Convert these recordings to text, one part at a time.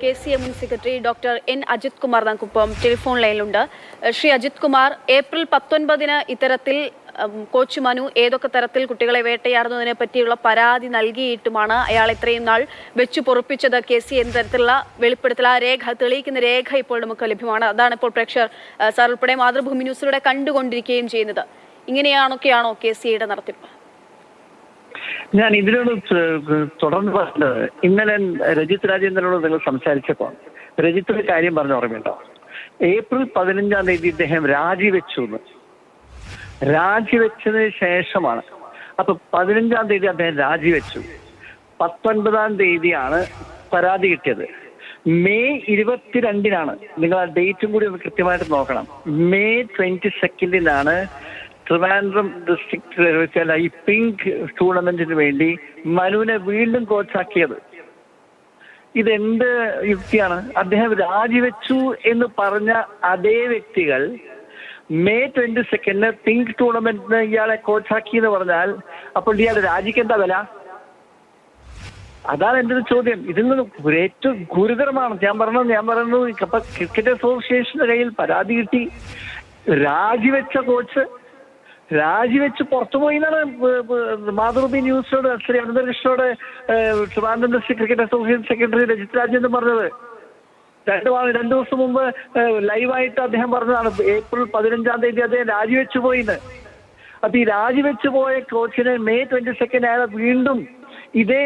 KCA മുൻ secretary doctor N Ajith Kumar നമുക്കൊപ്പം telephone ലൈനിലുണ്ട്. ശ്രീ അജിത് കുമാർ, ഏപ്രിൽ 19 ഇത്തരത്തിൽ കോച്ച് മനു ഏതൊക്കെ തരത്തിൽ കുട്ടികളെ വേട്ടയാടുന്നതിനെ പറ്റിയുള്ള പരാതി നൽകിയിട്ടുമാണ് അയാൾ ഇത്രയും നാൾ വെച്ചു പൊറുപ്പിച്ചത്. KCA എന്ന തരത്തിലുള്ള വെളിപ്പെടുത്തൽ, ആ രേഖ തെളിയിക്കുന്ന രേഖ ഇപ്പോൾ നമുക്ക് ലഭ്യമാണ്. അതാണ് ഇപ്പോൾ പ്രേക്ഷകർ സാർ ഉൾപ്പെടെ മാതൃഭൂമി ന്യൂസിലൂടെ കണ്ടുകൊണ്ടിരിക്കുകയും ചെയ്യുന്നത്. ഇങ്ങനെയാണൊക്കെയാണോ KCAയുടെ നടത്തിപ്പ്? ഞാൻ ഇതിനോട് തുടർന്ന് പറഞ്ഞത്, ഇന്നലെ രജിത് രാജേന്ദ്രനോട് നിങ്ങൾ സംസാരിച്ചപ്പോൾ രജിത്ത് ഒരു കാര്യം പറഞ്ഞ ഓർമ്മയുണ്ടോ? ഏപ്രിൽ 15 ഇദ്ദേഹം രാജിവെച്ചതിന് ശേഷമാണ്. അപ്പൊ 15 അദ്ദേഹം രാജിവെച്ചു. 19 പരാതി കിട്ടിയത്. മെയ് 22 നിങ്ങൾ ആ ഡേറ്റും കൂടി ഒന്ന് കൃത്യമായിട്ട് നോക്കണം. മെയ് 22 ട്രിവാൻഡ്രം ഡിസ്ട്രിക്ട് ഈ പിങ്ക് ടൂർണമെന്റിന് വേണ്ടി മനുവിനെ വീണ്ടും കോച്ചാക്കിയത്. ഇതെന്ത് യുക്തിയാണ്? അദ്ദേഹം രാജിവെച്ചു എന്ന് പറഞ്ഞ അതേ വ്യക്തികൾ മെയ് 22 പിങ്ക് ടൂർണമെന്റിന് ഇയാളെ കോച്ചാക്കി എന്ന് പറഞ്ഞാൽ അപ്പോൾ ഇയാൾ രാജിക്ക് എന്താ വില? അതാണ് എൻ്റെ ഒരു ചോദ്യം. ഇതിൽ നിന്ന് ഏറ്റവും ഗുരുതരമാണ് ഞാൻ പറയുന്നത്. ഇപ്പൊ ക്രിക്കറ്റ് അസോസിയേഷന്റെ കയ്യിൽ പരാതി കിട്ടി, രാജിവെച്ച് പുറത്തുപോയി എന്നാണ് മാതൃഭൂമി ന്യൂസിനോട് ശ്രീ അനന്തകൃഷ്ണനോട് Trivandrum district cricket association secretary Rajith Rajendran പറഞ്ഞത്. 2 ദിവസം മുമ്പ് ലൈവായിട്ട് അദ്ദേഹം പറഞ്ഞതാണ് ഏപ്രിൽ 15 അദ്ദേഹം രാജിവെച്ചു പോയിന്ന്. അപ്പൊ ഈ രാജിവെച്ചു പോയ കോച്ചിനെ മെയ് 22 അയാളെ വീണ്ടും ഇതേ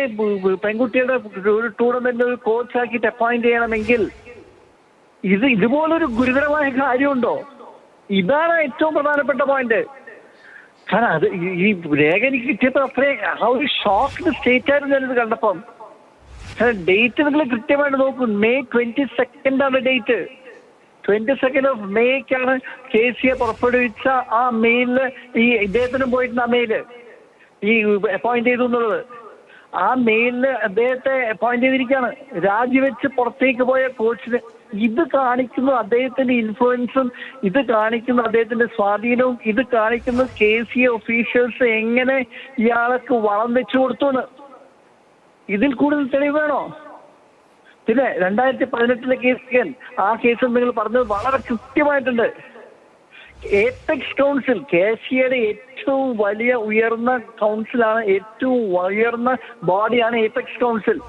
പെൺകുട്ടിയുടെ ഒരു ടൂർണമെന്റ് ഒരു കോച്ചാക്കിയിട്ട് അപ്പോയിന്റ് ചെയ്യണമെങ്കിൽ ഇതുപോലൊരു ഗുരുതരമായ കാര്യമുണ്ടോ? ഇതാണ് ഏറ്റവും പ്രധാനപ്പെട്ട പോയിന്റ്. കാരണം അത് ഈ രേഖ എനിക്ക് കിട്ടിയപ്പോൾ അത്രയും ആ ഒരു ഷോക്ക്ഡ് സ്റ്റേറ്റ് ആയിരുന്നു ഞാനിത് കണ്ടപ്പം. ഡേറ്റ് നിങ്ങൾ കൃത്യമായിട്ട് നോക്കും. May 22 date. 22 മെയ്ക്കാണ് KCA പുറപ്പെടുവിച്ച ആ മെയിലില് ഈ ഇദ്ദേഹത്തിനും പോയിട്ടുണ്ട്. ആ മെയില് ഈ അപ്പോയിന്റ് ചെയ്തു എന്നുള്ളത്, ആ മെയിലില് അദ്ദേഹത്തെ അപ്പോയിന്റ് ചെയ്തിരിക്കുകയാണ്. രാജിവെച്ച് പുറത്തേക്ക് പോയ കോച്ചിന് ഇത് കാണിക്കുന്നു അദ്ദേഹത്തിന്റെ ഇൻഫ്ലുവൻസും, ഇത് കാണിക്കുന്നു അദ്ദേഹത്തിന്റെ സ്വാധീനവും, ഇത് കാണിക്കുന്നു KCA ഒഫീഷ്യൽസ് എങ്ങനെ ഇയാൾക്ക് വളം വെച്ചു കൊടുത്തു. ഇതിൽ കൂടുതൽ തെളിവ് വേണോ? പിന്നെ 2018 കേസ്, ആ കേസിൽ നിങ്ങൾ പറഞ്ഞത് വളരെ കൃത്യമായിട്ടുണ്ട്. ഏപെക്സ് കൗൺസിൽ KCAയുടെ ഏറ്റവും വലിയ ഉയർന്ന കൗൺസിലാണ്, ഏറ്റവും ഉയർന്ന ബോഡിയാണ് ഏപെക്സ് കൗൺസിൽ.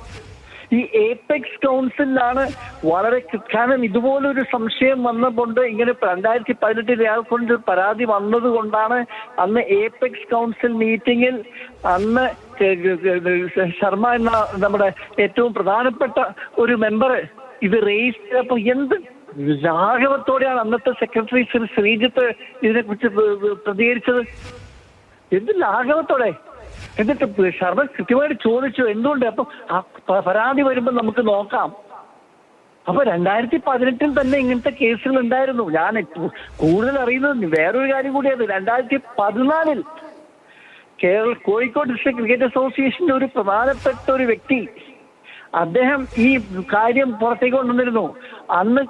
ഈ ഏപെക്സ് കൗൺസിലാണ് വളരെ, കാരണം ഇതുപോലൊരു സംശയം വന്നതുകൊണ്ട്, ഇങ്ങനെ 2018 ഇയാൾക്കൊണ്ട് പരാതി വന്നത് കൊണ്ടാണ് അന്ന് ഏപെക്സ് കൗൺസിൽ മീറ്റിംഗിൽ അന്ന് ശർമ്മ എന്ന നമ്മുടെ ഏറ്റവും പ്രധാനപ്പെട്ട ഒരു മെമ്പർ ഇത് റേസ് ചെയ്തപ്പോൾ എന്ത് ലാഘവത്തോടെയാണ് അന്നത്തെ സെക്രട്ടറി ശ്രീജിത്ത് ഇതിനെക്കുറിച്ച് പ്രതികരിച്ചത്. എന്ത് ലാഘവത്തോടെ! എന്നിട്ട് ശർമ്മ കൃത്യമായിട്ട് ചോദിച്ചു എന്തുകൊണ്ട്. അപ്പൊ ആ പരാതി വരുമ്പോൾ നമുക്ക് നോക്കാം. അപ്പൊ 2018 തന്നെ ഇങ്ങനത്തെ കേസുകൾ ഉണ്ടായിരുന്നു. ഞാൻ കൂടുതൽ അറിയുന്നത് വേറൊരു കാര്യം കൂടിയാണ്. 2014 കോഴിക്കോട് ഡിസ്ട്രിക്ട് ക്രിക്കറ്റ് അസോസിയേഷന്റെ ഒരു പ്രധാനപ്പെട്ട ഒരു വ്യക്തി അദ്ദേഹം ഈ കാര്യം പുറത്തേക്ക് കൊണ്ടുവന്നിരുന്നു. അന്ന്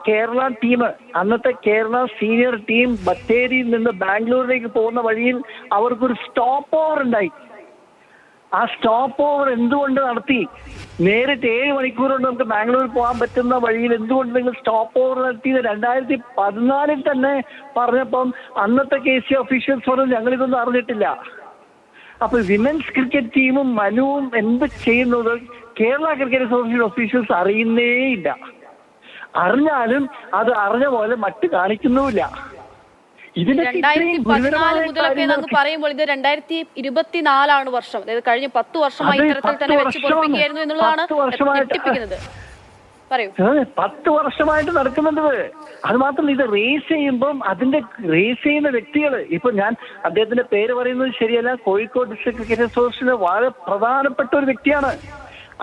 അന്നത്തെ കേരള സീനിയർ ടീം ബത്തേരിയിൽ നിന്ന് ബാംഗ്ലൂരിലേക്ക് പോകുന്ന വഴിയിൽ അവർക്കൊരു സ്റ്റോപ്പ് ഓവർ ഉണ്ടായി. ആ സ്റ്റോപ്പ് ഓവർ എന്തുകൊണ്ട് നടത്തി? നേരിട്ട് 7 മണിക്കൂർ കൊണ്ട് നമുക്ക് ബാംഗ്ലൂർ പോകാൻ പറ്റുന്ന വഴിയിൽ എന്തുകൊണ്ട് നിങ്ങൾ സ്റ്റോപ്പ് ഓവർ നടത്തിയത്? 2014 തന്നെ പറഞ്ഞപ്പം അന്നത്തെ KCA ഒഫീഷ്യൽസ് പറഞ്ഞു ഞങ്ങളിതൊന്നും അറിഞ്ഞിട്ടില്ല. അപ്പൊ വിമൻസ് ക്രിക്കറ്റ് ടീമും മനുവും എന്ത് ചെയ്യുന്നത് കേരള ക്രിക്കറ്റ് അസോസിയേഷൻ ഒഫീഷ്യൽസ് അറിയുന്നേയില്ല. അറിഞ്ഞാലും അത് അറിഞ്ഞ പോലെ മറ്റ് കാണിക്കുന്നുമില്ല. 2014 മുതലൊക്കെ എന്ന് പറയുമ്പോൾ ഇത് 2024 വർഷം, അതായത് കഴിഞ്ഞ 10 വർഷമായി ഇത്തരത്തിൽ തന്നെ വെച്ച് പൊറപ്പിക്കുകയായിരുന്നു എന്നുള്ളതാണ് ഞെട്ടിപ്പിക്കുന്നത്. പറയൂ. 10 വർഷമായിട്ട് നടക്കുന്നുണ്ട്. അത് മാത്രമല്ല, ഇത് റേസ് ചെയ്യുമ്പം അതിന്റെ റേസ് ചെയ്യുന്ന വ്യക്തികൾ, ഇപ്പൊ ഞാൻ അദ്ദേഹത്തിന്റെ പേര് പറയുന്നത് ശരിയല്ല, കോഴിക്കോട് ഡിസ്ട്രിക്ട് ക്രിക്കറ്റ് അസോസിയേഷന് വളരെ പ്രധാനപ്പെട്ട ഒരു വ്യക്തിയാണ്.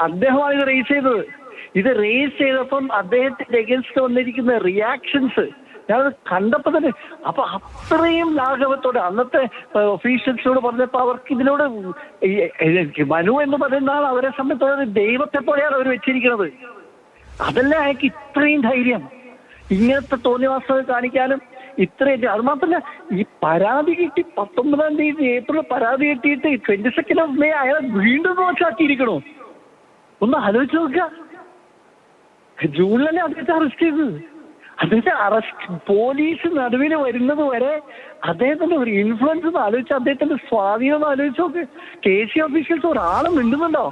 അദ്ദേഹമാണ് ഇത് റേസ് ചെയ്തത്. ഇത് റേസ് ചെയ്തപ്പം അദ്ദേഹത്തിന്റെ എഗൻസ്റ്റ് വന്നിരിക്കുന്ന റിയാക്ഷൻസ് ഞാനത് കണ്ടപ്പോ തന്നെ, അപ്പൊ അത്രയും ലാഘവത്തോടെ അന്നത്തെ ഒഫീഷ്യൽസിനോട് പറഞ്ഞപ്പോ അവർക്ക് ഇതിനോട് മനു എന്ന് പറയുന്ന ആൾ അവരെ സംബന്ധിച്ചോളം ദൈവത്തെ പോലെയാണ് അവർ വെച്ചിരിക്കുന്നത്. അതല്ലേ അയാൾക്ക് ഇത്രയും ധൈര്യം, ഇങ്ങനത്തെ തോന്നിവാസങ്ങൾ കാണിക്കാനും ഇത്രയും. അത് മാത്രമല്ല, ഈ പരാതി കിട്ടി 19 ഏപ്രിൽ പരാതി കിട്ടിയിട്ട് 22 മെയ് അയാളെ വീണ്ടും കോച്ചാക്കിയിരിക്കണോ? ഒന്ന് ആലോചിച്ച് നോക്കുക. ജൂണിലല്ലേ അദ്ദേഹത്തെ അറസ്റ്റ് ചെയ്തത്. അദ്ദേഹത്തെ അറസ്റ്റ് പോലീസ് നടുവിന് വരുന്നത് വരെ അദ്ദേഹത്തിന്റെ ഒരു ഇൻഫ്ലുവൻസ് എന്ന് ആലോചിച്ച്, അദ്ദേഹത്തിന്റെ സ്വാധീനം എന്ന് ആലോചിച്ച് നോക്ക്. KC ഓഫീഷ്യൽസ് ഒരാളും മിണ്ടുന്നുണ്ടോ?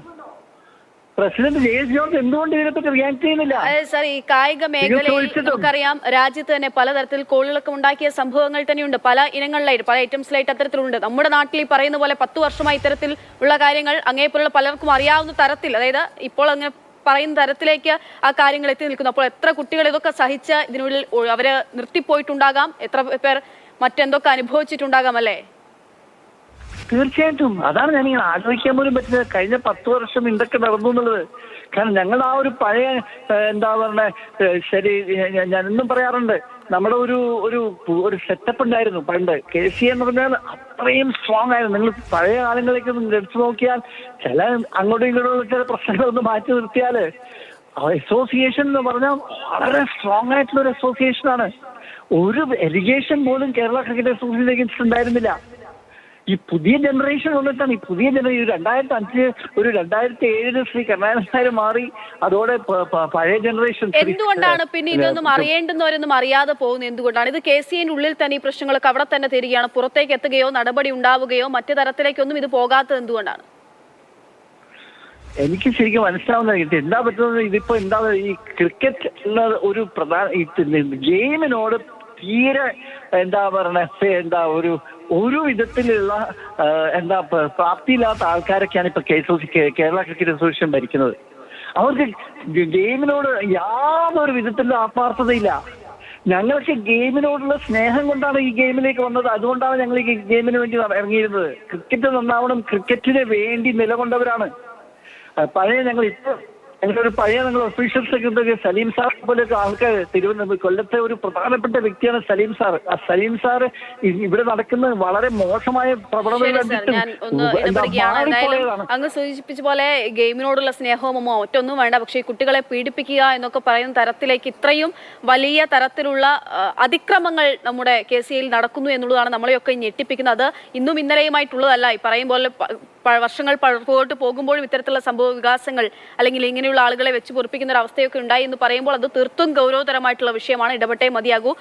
പ്രസിഡന്റ് ജെയ്സ് ജോർജ് എന്തുകൊണ്ട് ഇതിനെപ്പറ്റി റിയാക്ട് ചെയ്യുന്നില്ല? സർ, ഈ കായിക മേഖലയിൽ നമുക്കറിയാം രാജ്യത്ത് തന്നെ പലതരത്തിൽ കോളിളക്കം ഉണ്ടാക്കിയ സംഭവങ്ങൾ തന്നെയുണ്ട്. പല ഇനങ്ങളിലായിട്ട്, പല ഐറ്റംസിലായിട്ട് അത്തരത്തിലുണ്ട്. നമ്മുടെ നാട്ടിൽ ഈ പറയുന്ന പോലെ 10 വർഷമായി ഇത്തരത്തിൽ ഉള്ള കാര്യങ്ങൾ അങ്ങേപ്പോലുള്ള പലർക്കും അറിയാവുന്ന തരത്തിൽ, അതായത് ഇപ്പോൾ അങ്ങനെ പറയുന്ന തരത്തിലേക്ക് ആ കാര്യങ്ങൾ എത്തി നിൽക്കുന്നു. അപ്പോൾ എത്ര കുട്ടികൾ ഇതൊക്കെ സഹിച്ച് ഇതിനുള്ളിൽ അവര് നിർത്തിപ്പോയിട്ടുണ്ടാകാം, എത്ര പേർ മറ്റെന്തൊക്കെ അനുഭവിച്ചിട്ടുണ്ടാകാം അല്ലേ? തീർച്ചയായിട്ടും അതാണ് ഞാനിങ്ങനെ ആലോചിക്കാൻ പോലും പറ്റുന്നത്. കഴിഞ്ഞ 10 വർഷം എന്തൊക്കെ നടന്നു എന്നുള്ളത്. കാരണം ഞങ്ങൾ ആ ഒരു പഴയ എന്താ പറഞ്ഞ ശരി, ഞാനെന്നും പറയാറുണ്ട്, നമ്മുടെ ഒരു സെറ്റപ്പ് ഉണ്ടായിരുന്നു പണ്ട്. KC എന്ന് പറഞ്ഞാൽ അത്രയും സ്ട്രോങ് ആയിരുന്നു. നിങ്ങൾ പഴയ കാലങ്ങളിലേക്ക് എടുത്തു നോക്കിയാൽ ചില അങ്ങോട്ടും ഇങ്ങോട്ടും ചില പ്രശ്നങ്ങളൊന്ന് മാറ്റി നിർത്തിയാൽ അസോസിയേഷൻ എന്ന് പറഞ്ഞാൽ വളരെ സ്ട്രോങ് ആയിട്ടുള്ള ഒരു അസോസിയേഷനാണ്. ഒരു എലിഗേഷൻ പോലും കേരള ക്രിക്കറ്റ് അസോസിയേഷൻ ഉണ്ടായിരുന്നില്ല. ഈ പുതിയ ജനറേഷൻ വന്നിട്ടാണ്, ഈ പുതിയ ജനറേഷൻ 2005 2007 ശ്രീ കരുണാകരൻ നായർ മാറി, അതോടെ പഴയ ജനറേഷൻ. എന്തുകൊണ്ടാണ് പിന്നെ ഇതൊന്നും അറിയേണ്ടുന്നവരൊന്നും അറിയാതെ പോകുന്നത്? എന്തുകൊണ്ടാണ് ഇത് KCന്റെ ഉള്ളിൽ തന്നെ ഈ പ്രശ്നങ്ങളൊക്കെ അവിടെ തന്നെ തരികയാണ്, പുറത്തേക്ക് എത്തുകയോ നടപടി ഉണ്ടാവുകയോ മറ്റു തരത്തിലേക്കൊന്നും ഇത് പോകാത്തത് എന്തുകൊണ്ടാണ്? എനിക്ക് ശരിക്കും മനസ്സിലാവുന്ന എന്താ പറ്റുന്നത്, ഇതിപ്പോ എന്താ ഈ ക്രിക്കറ്റ് എന്ന ഒരു പ്രധാന ഗെയിമിനോട് തീരെ എന്താ പറയണ ഒരു വിധത്തിലുള്ള പ്രാപ്തിയില്ലാത്ത ആൾക്കാരൊക്കെയാണ് ഇപ്പൊ കേരള ക്രിക്കറ്റ് അസോസിയേഷൻ ഭരിക്കുന്നത്. അവർക്ക് ഗെയിമിനോട് യാതൊരു വിധത്തിലുള്ള ആത്മാർത്ഥതയില്ല. ഞങ്ങൾക്ക് ഗെയിമിനോടുള്ള സ്നേഹം കൊണ്ടാണ് ഈ ഗെയിമിലേക്ക് വന്നത്. അതുകൊണ്ടാണ് ഞങ്ങൾ ഈ ഗെയിമിന് വേണ്ടി ഇറങ്ങിയിരുന്നത്. ക്രിക്കറ്റ് നന്നാവണം, ക്രിക്കറ്റിന് വേണ്ടി നിലകൊണ്ടവരാണ്. ഞങ്ങളൊരു പഴയ ഒഫീഷ്യൽ സെക്രട്ടറി സലീം സാർ പോലെയൊക്കെ ആൾക്കാർ തിരുവനന്തപുരം കൊല്ലത്തെ ഒരു പ്രധാനപ്പെട്ട വ്യക്തിയാണ് സലീം സാർ. ആ സലീം സാർ ഇവിടെ നടക്കുന്ന വളരെ മോശമായ പ്രവണതകൾ അങ്ങ് സൂചിപ്പിച്ച പോലെ ഗെയിമിനോടുള്ള സ്നേഹവും ഒറ്റൊന്നും വേണ്ട, പക്ഷേ ഈ കുട്ടികളെ പീഡിപ്പിക്കുക എന്നൊക്കെ പറയുന്ന തരത്തിലേക്ക് ഇത്രയും വലിയ തരത്തിലുള്ള അതിക്രമങ്ങൾ നമ്മുടെ KCയിൽ നടക്കുന്നു എന്നുള്ളതാണ് നമ്മളെയൊക്കെ ഞെട്ടിപ്പിക്കുന്നത്. അത് ഇന്നും ഇന്നലെയുമായിട്ടുള്ളതല്ല. ഈ പറയും പോലെ വർഷങ്ങൾ പുറകോട്ട് പോകുമ്പോഴും ഇത്തരത്തിലുള്ള സംഭവ വികാസങ്ങൾ അല്ലെങ്കിൽ ഇങ്ങനെയുള്ള ആളുകളെ വെച്ച് പൊറിപ്പിക്കുന്ന ഒരു അവസ്ഥയൊക്കെ ഉണ്ടായി എന്ന് പറയുമ്പോൾ അത് തീർത്തും ഗൗരവതരമായിട്ടുള്ള വിഷയമാണ്. ഇടപെട്ടേ മതിയാകൂ.